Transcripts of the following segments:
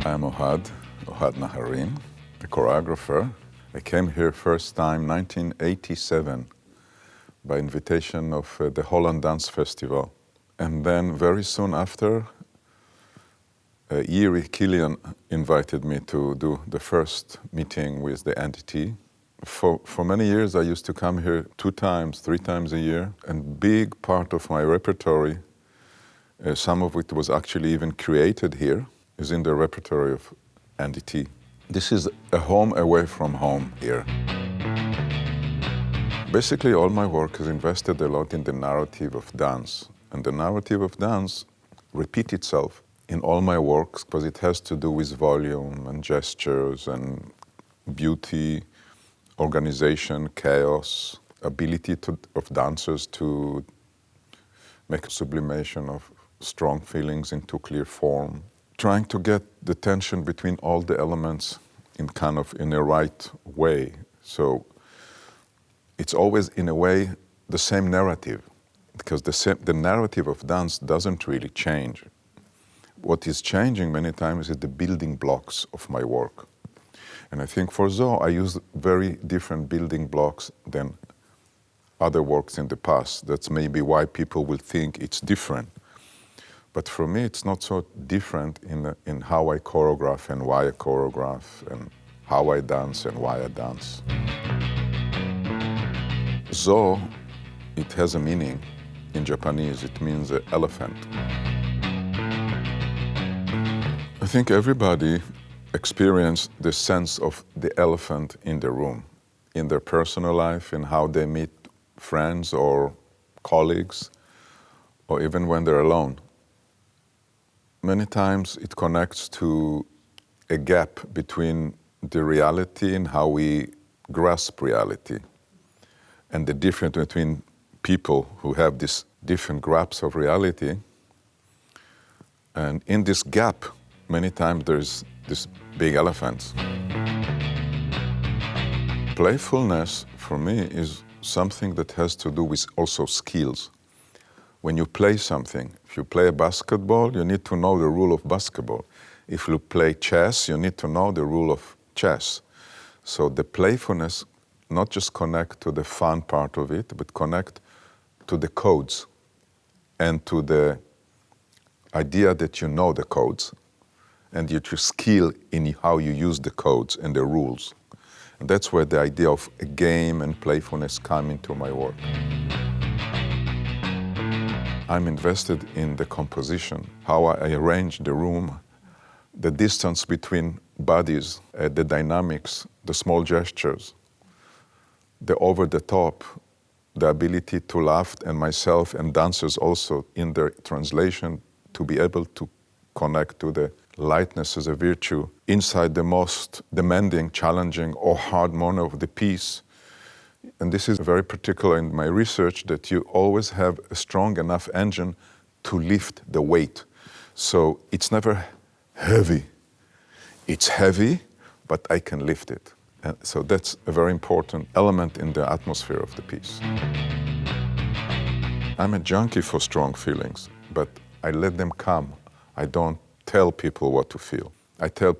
I'm Ohad Naharin, a choreographer. I came here first time 1987 by invitation of the Holland Dance Festival. And then very soon after, Yuri Kilian invited me to do the first meeting with the NDT. For many years I used to come here 2 times, 3 times a year, and big part of my repertory, some of it was actually even created here, is in the repertory of NDT. This is a home away from home here. Basically all my work is invested a lot in the narrative of dance. And the narrative of dance repeats itself in all my works because it has to do with volume and gestures and beauty, organization, chaos, ability of dancers to make a sublimation of strong feelings into clear form. Trying to get the tension between all the elements in a right way. So it's always in a way the same narrative, because the narrative of dance doesn't really change. What is changing many times is the building blocks of my work. And I think for Zo, I use very different building blocks than other works in the past. That's maybe why people will think it's different. But for me, it's not so different in how I choreograph and why I choreograph and how I dance and why I dance. Zo, it has a meaning. In Japanese, it means elephant. I think everybody experiences the sense of the elephant in the room, in their personal life, in how they meet friends or colleagues, or even when they're alone. Many times it connects to a gap between the reality and how we grasp reality, and the difference between people who have these different grasps of reality. And in this gap, many times there's this big elephant. Playfulness, for me, is something that has to do with also skills. When you play something, if you play basketball, you need to know the rule of basketball. If you play chess, you need to know the rule of chess. So the playfulness not just connect to the fun part of it, but connect to the codes and to the idea that you know the codes and your skill in how you use the codes and the rules. And that's where the idea of a game and playfulness come into my work. I'm invested in the composition, how I arrange the room, the distance between bodies, the dynamics, the small gestures, the over-the-top, the ability to laugh, and myself and dancers also in their translation to be able to connect to the lightness as a virtue inside the most demanding, challenging, or hard moment of the piece. And this is very particular in my research, that you always have a strong enough engine to lift the weight. So it's never heavy. It's heavy, but I can lift it. And so that's a very important element in the atmosphere of the piece. I'm a junkie for strong feelings, but I let them come. I don't tell people what to feel. I tell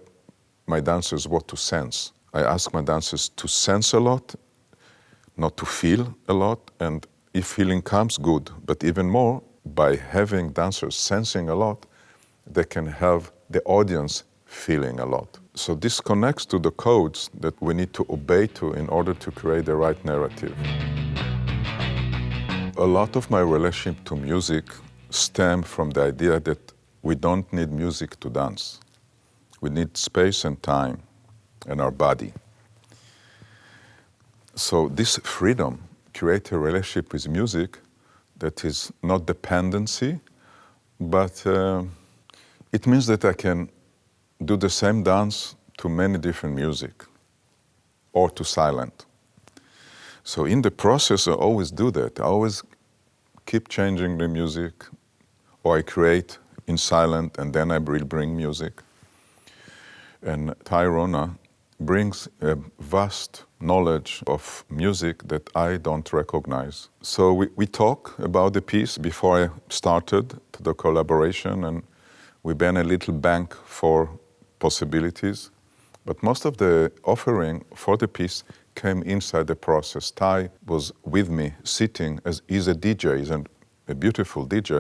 my dancers what to sense. I ask my dancers to sense a lot, not to feel a lot, and if feeling comes, good. But even more, by having dancers sensing a lot, they can have the audience feeling a lot. So this connects to the codes that we need to obey to in order to create the right narrative. A lot of my relationship to music stem from the idea that we don't need music to dance. We need space and time and our body. So this freedom creates a relationship with music that is not dependency, but it means that I can do the same dance to many different music or to silent. So in the process, I always do that. I always keep changing the music, or I create in silent and then I will bring music. And Tyrona brings a vast knowledge of music that I don't recognize. So we talk about the piece before I started the collaboration, and we been a little bank for possibilities, but most of the offering for the piece came inside the process. Ty was with me, sitting, as he's a DJ, he's a beautiful DJ.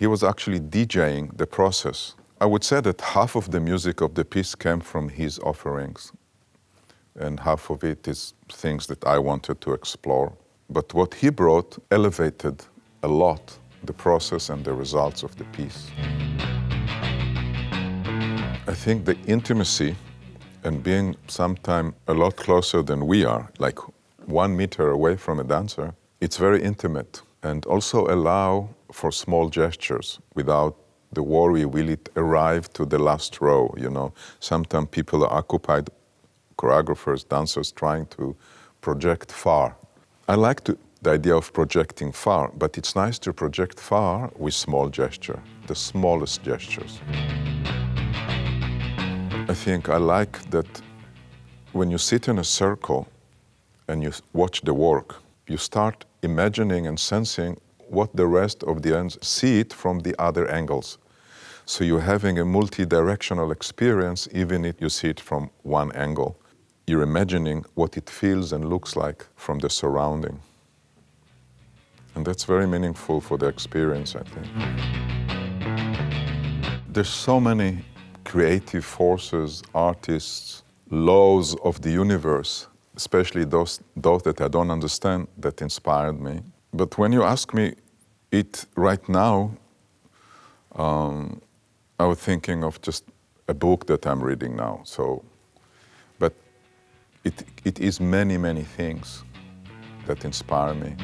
He was actually DJing the process. I would say that half of the music of the piece came from his offerings, and half of it is things that I wanted to explore. But what he brought elevated a lot the process and the results of the piece. I think the intimacy and being sometime a lot closer than we are, like 1 meter away from a dancer, it's very intimate, and also allow for small gestures without the worry, will it arrive to the last row, you know? Sometimes people are occupied, choreographers, dancers, trying to project far. I like the idea of projecting far, but it's nice to project far with small gesture, the smallest gestures. I think I like that when you sit in a circle and you watch the work, you start imagining and sensing what the rest of the ends see it from the other angles. So you're having a multi-directional experience even if you see it from one angle. You're imagining what it feels and looks like from the surrounding. And that's very meaningful for the experience, I think. There's so many creative forces, artists, laws of the universe, especially those that I don't understand, that inspired me. But when you ask me it right now, I was thinking of just a book that I'm reading now. But it is many, many things that inspire me.